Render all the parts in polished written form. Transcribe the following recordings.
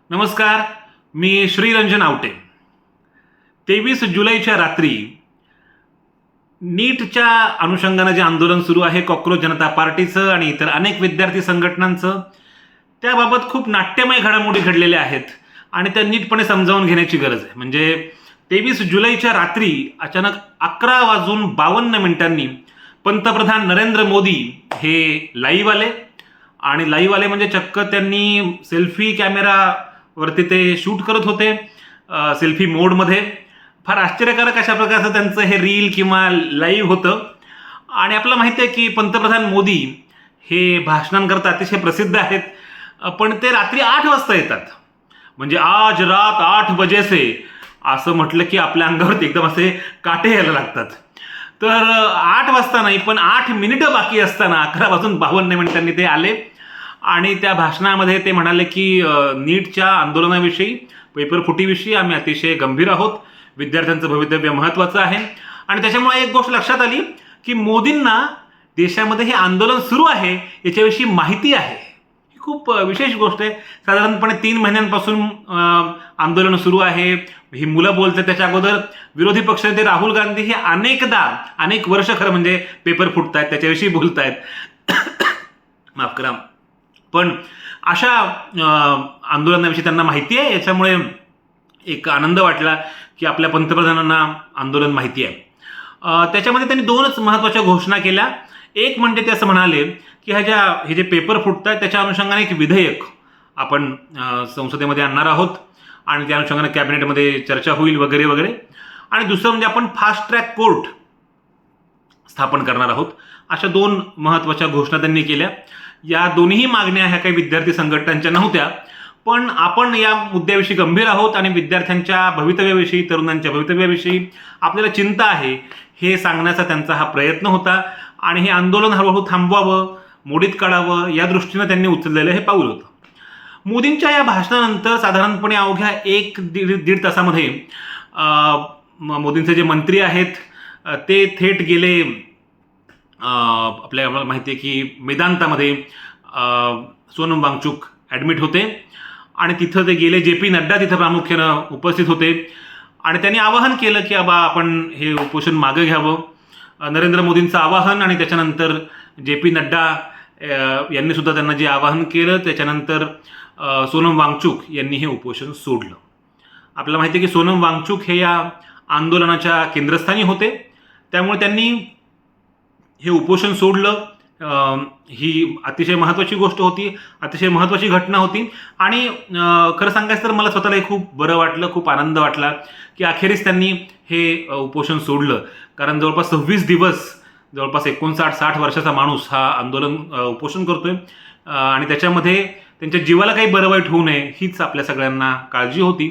नमस्कार, मी श्रीरंजन आवटे. 23 जुलैच्या रात्री नीटच्या अनुषंगानं जे आंदोलन सुरू आहे कॉकरोच जनता पार्टीचं आणि इतर अनेक विद्यार्थी संघटनांचं, त्याबाबत खूप नाट्यमय घडामोडी घडलेल्या आहेत आणि त्या नीटपणे समजावून घेण्याची गरज आहे. म्हणजे 23 जुलैच्या रात्री अचानक 11:52 पंतप्रधान नरेंद्र मोदी हे लाईव्ह आले आणि लाईव्ह आले म्हणजे चक्क त्यांनी सेल्फी कॅमेरावरती ते शूट करत होते, सेल्फी मोडमध्ये. फार आश्चर्यकारक अशा प्रकारचं त्यांचं हे रील किंवा लाईव्ह होतं. आणि आपल्याला माहिती आहे की पंतप्रधान मोदी हे भाषणांकरता अतिशय प्रसिद्ध आहेत, पण ते रात्री 8 वाजता येतात. म्हणजे आज रात 8 बजे से असं म्हटलं की आपल्या अंगावरती एकदम असे काटे यायला लागतात. तर 8 वाजता नाही, पण 8 मिनिटं बाकी असताना 11:52 ते आले आणि त्या भाषणामध्ये ते म्हणाले की नीटच्या आंदोलनाविषयी, पेपर फुटीविषयी आम्ही अतिशय गंभीर आहोत, विद्यार्थ्यांचं भवितव्य महत्त्वाचं आहे. आणि त्याच्यामुळे एक गोष्ट लक्षात आली की मोदींना देशामध्ये हे आंदोलन सुरू आहे याच्याविषयी माहिती आहे. ही खूप विशेष गोष्ट आहे. साधारणपणे 3 महिन्यांपासून आंदोलन सुरू आहे. ही मुलं बोलतात. त्याच्या अगोदर विरोधी पक्षनेते राहुल गांधी हे अनेक वर्ष खरं म्हणजे पेपर फुटतायत त्याच्याविषयी बोलतायत. माफ करा. पण अशा आंदोलनाविषयी त्यांना माहिती आहे. याच्यामुळे एक आनंद वाटला की आपल्या पंतप्रधानांना आंदोलन माहिती आहे. त्याच्यामध्ये त्यांनी 2च महत्त्वाच्या घोषणा केल्या. एक म्हणजे ते असं म्हणाले की हे जे पेपर फुटत आहेत त्याच्या अनुषंगाने एक विधेयक आपण संसदेमध्ये आणणार आहोत आणि त्या अनुषंगाने कॅबिनेटमध्ये चर्चा होईल वगैरे वगैरे. आणि दुसरं म्हणजे आपण फास्ट ट्रॅक कोर्ट स्थापन करणार आहोत. अशा 2 महत्त्वाच्या घोषणा त्यांनी केल्या. या दोन्ही मागण्या ह्या काही विद्यार्थी संघटनांच्या नव्हत्या, पण आपण या मुद्द्याविषयी गंभीर आहोत आणि विद्यार्थ्यांच्या भवितव्याविषयी, तरुणांच्या भवितव्याविषयी आपल्याला चिंता आहे हे सांगण्याचा त्यांचा हा प्रयत्न होता. आणि हे आंदोलन हळूहळू थांबवावं, मोडीत काढावं या दृष्टीनं त्यांनी उचललेलं हे पाऊल होतं. मोदींच्या या भाषणानंतर साधारणपणे अवघ्या 1-1.5 तासामध्ये मोदींचे जे मंत्री आहेत ते थेट गेले आपल्याला माहिती आहे की मेदांतामध्ये. सोनम वांगचुक ॲडमिट होते आणि तिथं ते गेले. JP नड्डा तिथं प्रामुख्यानं उपस्थित होते आणि त्यांनी आवाहन केलं की बाबा आपण हे उपोषण मागं घ्यावं. नरेंद्र मोदींचं आवाहन आणि त्याच्यानंतर JP नड्डा यांनी सुद्धा त्यांना जे आवाहन केलं, त्याच्यानंतर सोनम वांगचुक यांनी हे उपोषण सोडलं. आपल्याला माहिती आहे की सोनम वांगचुक हे या आंदोलनाच्या केंद्रस्थानी होते, त्यामुळे त्यांनी हे उपोषण सोडलं. ही अतिशय महत्त्वाची गोष्ट होती, अतिशय महत्त्वाची घटना होती. आणि खरं सांगायचं तर मला स्वतःलाही खूप बरं वाटलं, खूप आनंद वाटला की अखेरीस त्यांनी हे उपोषण सोडलं. कारण जवळपास 26 दिवस, जवळपास 59-60 वर्षाचा माणूस हा आंदोलन उपोषण करतोय आणि त्याच्यामध्ये त्यांच्या जीवाला काही बरं वाईट होऊ नये हीच आपल्या सगळ्यांना काळजी होती.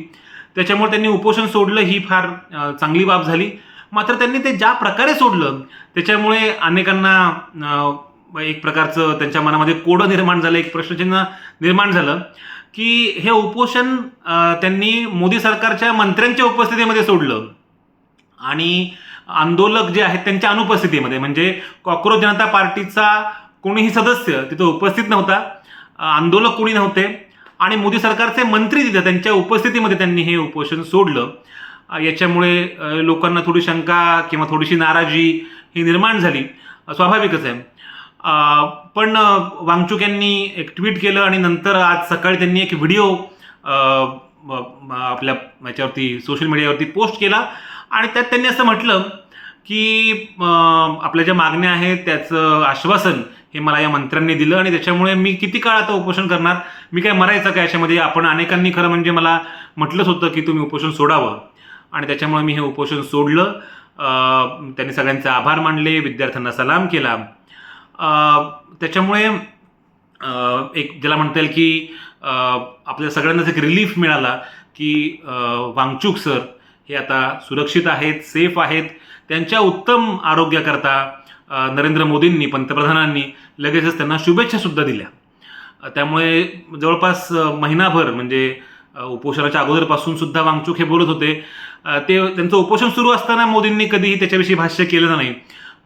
त्याच्यामुळे त्यांनी उपोषण सोडलं, ही फार चांगली बाब झाली. मात्र त्यांनी ते ज्या प्रकारे सोडलं त्याच्यामुळे अनेकांना एक प्रकारचं त्यांच्या मनामध्ये कोडं निर्माण झालं, एक प्रश्नचिन्ह निर्माण झालं की हे उपोषण त्यांनी मोदी सरकारच्या मंत्र्यांच्या उपस्थितीमध्ये सोडलं आणि आंदोलक जे आहेत त्यांच्या अनुपस्थितीमध्ये. म्हणजे कॉकरोच जनता पार्टीचा कोणीही सदस्य तिथं उपस्थित नव्हता, आंदोलक कोणी नव्हते आणि मोदी सरकारचे मंत्री तिथं त्यांच्या उपस्थितीमध्ये त्यांनी हे उपोषण सोडलं. याच्यामुळे लोकांना थोडी शंका किंवा थोडीशी नाराजी ही निर्माण झाली, स्वाभाविकच आहे. पण वांगचुक यांनी एक ट्विट केलं आणि नंतर आज सकाळी त्यांनी एक व्हिडिओ आपल्या याच्यावरती सोशल मीडियावरती पोस्ट केला आणि त्यात त्यांनी असं म्हटलं की आपल्या ज्या मागण्या आहेत त्याचं आश्वासन हे मला या मंत्र्यांनी दिलं आणि त्याच्यामुळे मी किती काळ आता उपोषण करणार, मी काय मरायचं काय याच्यामध्ये. आपण अनेकांनी खरं म्हणजे मला म्हटलंच होतं की तुम्ही उपोषण सोडावं आणि त्याच्यामुळे मी हे उपोषण सोडलं. त्यांनी सगळ्यांचे आभार मानले, विद्यार्थ्यांना सलाम केला. त्याच्यामुळे एक ज्याला म्हणता येईल की आपल्या सगळ्यांनाच एक रिलीफ मिळाला की वांगचुक सर हे आता सुरक्षित आहेत, सेफ आहेत. त्यांच्या उत्तम आरोग्याकरता नरेंद्र मोदींनी, पंतप्रधानांनी लगेचच त्यांना शुभेच्छासुद्धा दिल्या. त्यामुळे जवळपास महिनाभर म्हणजे उपोषणाच्या अगोदरपासून सुद्धा वांगचुक हे बोलत होते. त्यांचं उपोषण सुरू असताना मोदींनी कधीही त्याच्याविषयी भाष्य केलं नाही,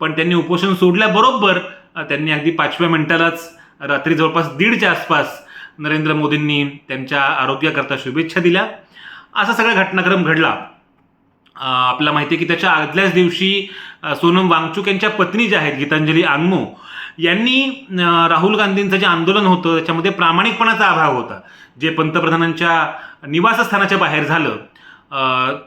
पण त्यांनी उपोषण सोडल्याबरोबर त्यांनी अगदी 5व्या मिनिटालाच रात्री जवळपास 1:30च्या आसपास नरेंद्र मोदींनी त्यांच्या आरोग्याकरता शुभेच्छा दिल्या. असा सगळा घटनाक्रम घडला. आपल्याला माहिती आहे की त्याच्या आदल्याच दिवशी सोनम वांगचुक यांच्या पत्नी ज्या आहेत गीतांजली आंगमो यांनी राहुल गांधींचं जे आंदोलन होतं त्याच्यामध्ये प्रामाणिकपणाचा अभाव होता. जे पंतप्रधानांच्या निवासस्थानाच्या बाहेर झालं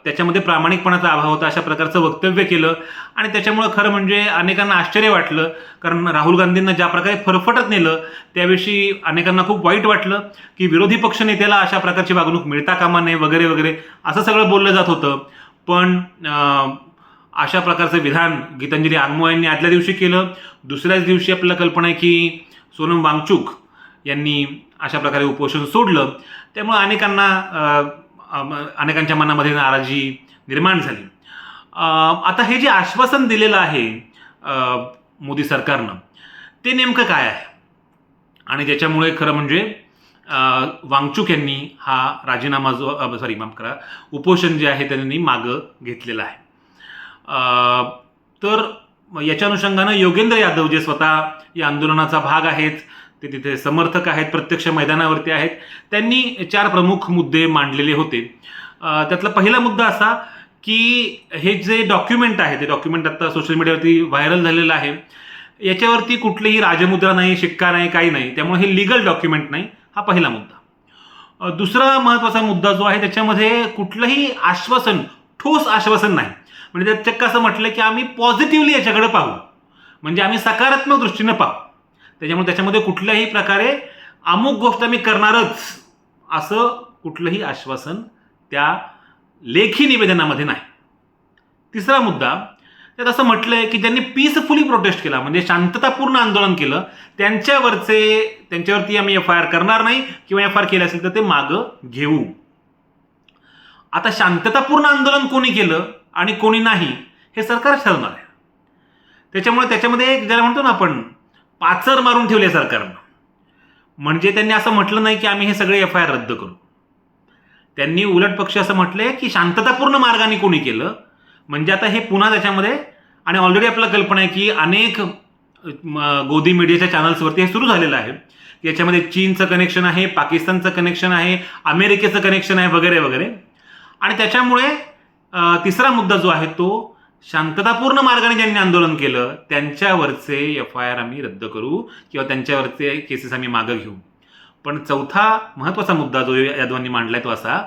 त्याच्यामध्ये प्रामाणिकपणाचा अभाव होता अशा प्रकारचं वक्तव्य केलं. आणि त्याच्यामुळं खरं म्हणजे अनेकांना आश्चर्य वाटलं, कारण राहुल गांधींना ज्या प्रकारे फरफटत नेलं त्याविषयी अनेकांना खूप वाईट वाटलं की विरोधी पक्षनेत्याला अशा प्रकारची वागणूक मिळता कामा नये वगैरे वगैरे असं सगळं बोललं जात होतं. पण अशा प्रकारचं विधान गीतांजली आंगमो यांनी आदल्या दिवशी केलं. दुसऱ्याच दिवशी आपल्याला कल्पना आहे की सोनम वांगचुक यांनी अशा प्रकारे उपोषण सोडलं. त्यामुळे अनेकांच्या मनामध्ये नाराजी निर्माण झाली. आता हे जे आश्वासन दिलेलं आहे मोदी सरकारनं ते नेमकं काय आहे आणि ज्याच्यामुळे खरं म्हणजे वांगचुक यांनी हा राजीनामा उपोषण जे आहे त्यांनी मागं घेतलेलं आहे. तर याच्या अनुषंगानं योगेंद्र यादव जे स्वतः या आंदोलनाचा भाग आहेत, ते तिथे समर्थक आहेत, प्रत्यक्ष मैदानावरती आहेत, त्यांनी 4 प्रमुख मुद्दे मांडलेले होते. त्यातला पहिला मुद्दा असा की हे जे डॉक्युमेंट आहे ते डॉक्युमेंट आता सोशल मीडियावरती व्हायरल झालेलं आहे. याच्यावरती कुठलीही राजमुद्रा नाही, शिक्का नाही, काही नाही, त्यामुळे हे लिगल डॉक्युमेंट नाही. हा पहिला मुद्दा. दुसरा महत्त्वाचा मुद्दा जो आहे त्याच्यामध्ये कुठलंही आश्वासन, ठोस आश्वासन नाही. म्हणजे त्यात चक्क असं म्हटलं की आम्ही पॉझिटिव्हली याच्याकडे पाहू, म्हणजे आम्ही सकारात्मक दृष्टीनं पाहू. त्याच्यामध्ये कुठल्याही प्रकारे अमुक गोष्ट आम्ही करणारच असं कुठलंही आश्वासन त्या लेखी निवेदनामध्ये नाही. तिसरा मुद्दा, त्यात असं म्हटलंय की ज्यांनी पीसफुली प्रोटेस्ट केला, म्हणजे शांततापूर्ण आंदोलन केलं, त्यांच्यावरती आम्ही FIR करणार नाही किंवा FIR केलं असेल तर ते मागं घेऊ. आता शांततापूर्ण आंदोलन कोणी केलं आणि कोणी नाही हे सरकार ठरवणार आहे. त्याच्यामध्ये एक ज्याला म्हणतो ना आपण पाचर मारून ठेवले सरकारनं. म्हणजे त्यांनी असं म्हटलं नाही की आम्ही हे सगळे FIR रद्द करू. त्यांनी उलट पक्ष असं म्हटलंय की शांततापूर्ण मार्गाने कोणी केलं, म्हणजे आता हे पुन्हा त्याच्यामध्ये, आणि ऑलरेडी आपल्याला कल्पना आहे की अनेक गोदी मीडियाच्या चॅनल्सवरती हे सुरू झालेलं आहे. याच्यामध्ये चीनचं कनेक्शन आहे, पाकिस्तानचं कनेक्शन आहे, अमेरिकेचं कनेक्शन आहे वगैरे वगैरे. आणि त्याच्यामुळे तिसरा मुद्दा जो आहे तो शांततापूर्ण मार्गाने ज्यांनी आंदोलन केलं त्यांच्यावरचे FIR आम्ही रद्द करू किंवा त्यांच्यावरचे केसेस आम्ही मागं घेऊ. पण चौथा महत्त्वाचा मुद्दा जो यादवांनी मांडलाय तो असा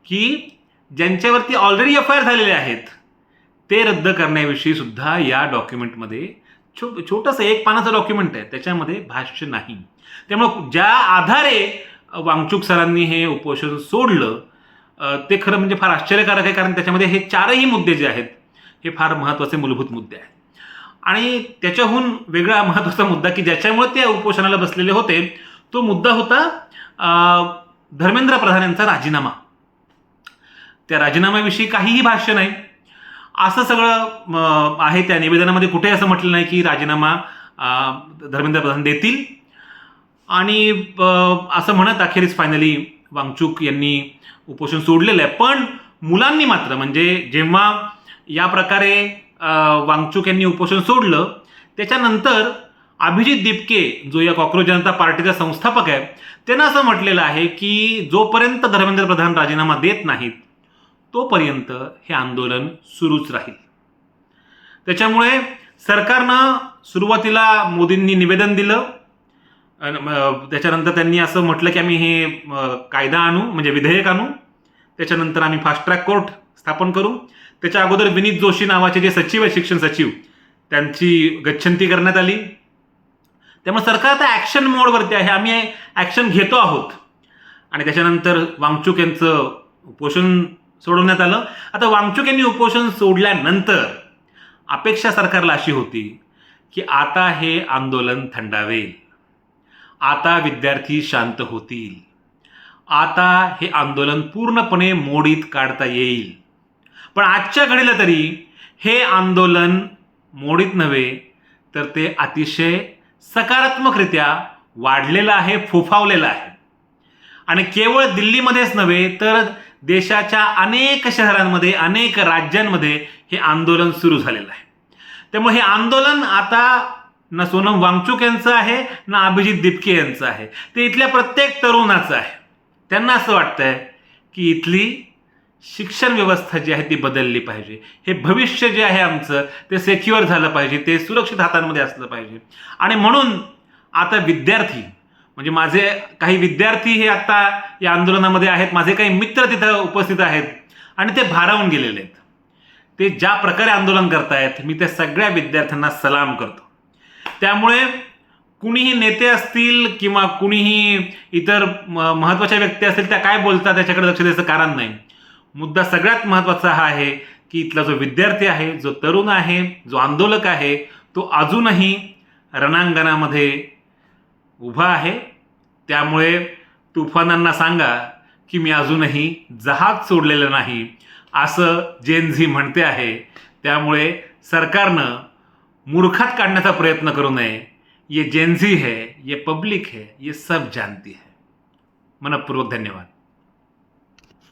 की ज्यांच्यावरती ऑलरेडी FIR झालेले आहेत ते रद्द करण्याविषयी सुद्धा या डॉक्युमेंटमध्ये छोटंसं 1 पानाचं डॉक्युमेंट आहे, त्याच्यामध्ये भाष्य नाही. त्यामुळं ज्या आधारे वांगचुक सरांनी हे उपोषण सोडलं ते खरं म्हणजे फार आश्चर्यकारक आहे, कारण त्याच्यामध्ये हे 4ही मुद्दे जे आहेत हे फार महत्त्वाचे मूलभूत मुद्दे आहेत. आणि त्याच्याहून वेगळा महत्त्वाचा मुद्दा की ज्याच्यामुळे ते उपोषणाला बसलेले होते तो मुद्दा होता धर्मेंद्र प्रधान यांचा राजीनामा. त्या राजीनाम्याविषयी काहीही भाष्य नाही असं सगळं आहे. त्या निवेदनामध्ये कुठे असं म्हटलं नाही की राजीनामा धर्मेंद्र प्रधान देतील. आणि असं म्हणत अखेरीस फायनली वांगचुक यांनी उपोषण सोडलेलं आहे. पण मुलांनी मात्र, म्हणजे जेव्हा या प्रकारे वांगचुक यांनी उपोषण सोडलं त्याच्यानंतर अभिजित दिपके जो या कॉक्रोच जनता पार्टीचा संस्थापक आहे त्यानं असं म्हटलेलं आहे की जोपर्यंत धर्मेंद्र प्रधान राजीनामा देत नाहीत तोपर्यंत हे आंदोलन सुरूच राहील. त्याच्यामुळे सरकारनं सुरुवातीला मोदींनी निवेदन दिलं, त्याच्यानंतर त्यांनी असं म्हटलं की आम्ही हे कायदा आणू, म्हणजे विधेयक आणू, त्याच्यानंतर आम्ही फास्ट ट्रॅक कोर्ट स्थापन करू. त्याच्या अगोदर विनीत जोशी नावाचे जे सचिव आहे, शिक्षण सचिव, त्यांची गच्छंती करण्यात आली. त्यामुळे सरकार आता ॲक्शन मोडवरती आहे, आम्ही ॲक्शन घेतो आहोत. आणि त्याच्यानंतर वांगचुक यांचं उपोषण सोडवण्यात आलं. आता वांगचुक यांनी उपोषण सोडल्यानंतर अपेक्षा सरकारला अशी होती की आता हे आंदोलन थंडावेल, आता विद्यार्थी शांत होतील, आता हे आंदोलन पूर्णपणे मोडीत काढता येईल. पण आजच्या घडीला तरी हे आंदोलन मोडीत नव्हे तर ते अतिशय सकारात्मकरित्या वाढलेलं आहे, फोफावलेलं आहे. आणि केवळ दिल्लीमध्येच नव्हे तर देशाच्या अनेक शहरांमध्ये, अनेक राज्यांमध्ये हे आंदोलन सुरू झालेलं आहे. त्यामुळे हे आंदोलन आता ना सोनम वांगचुक यांचं आहे, ना अभिजित दिपके यांचं आहे. ते इथल्या प्रत्येक तरुणाचं आहे. त्यांना असं वाटतंय की इथली शिक्षण व्यवस्था जी आहे ती बदलली पाहिजे. हे भविष्य जे आहे आमचं ते सेक्युअर झालं पाहिजे, ते सुरक्षित हातांमध्ये असलं पाहिजे. आणि म्हणून आता विद्यार्थी म्हणजे माझे काही विद्यार्थी हे आता या आंदोलनामध्ये आहेत, माझे काही मित्र तिथं उपस्थित आहेत आणि ते भारावून गेलेले आहेत. ते ज्या प्रकारे आंदोलन करतायत मी त्या सगळ्या विद्यार्थ्यांना सलाम करतो. त्यामुळे कुणीही नेते असतील किंवा कुणीही इतर महत्त्वाच्या व्यक्ती असतील त्या काय बोलतात त्याच्याकडे लक्ष द्यायचं कारण नाही. मुद्दा सगळ्यात महत्त्वाचा हा आहे की इथला जो विद्यार्थी आहे, जो तरुण आहे, जो आंदोलक आहे, तो अजूनही रणांगणामध्ये उभा आहे. त्यामुळे तुफानांना सांगा की मी अजूनही जहाज सोडलेलं नाही असं जेन झी म्हणते आहे. त्यामुळे सरकारनं मूर्खात काढण्याचा प्रयत्न करू नये. ये जेन झी है, ये पब्लिक है, ये सब जानती है. मनपूर्वक धन्यवाद.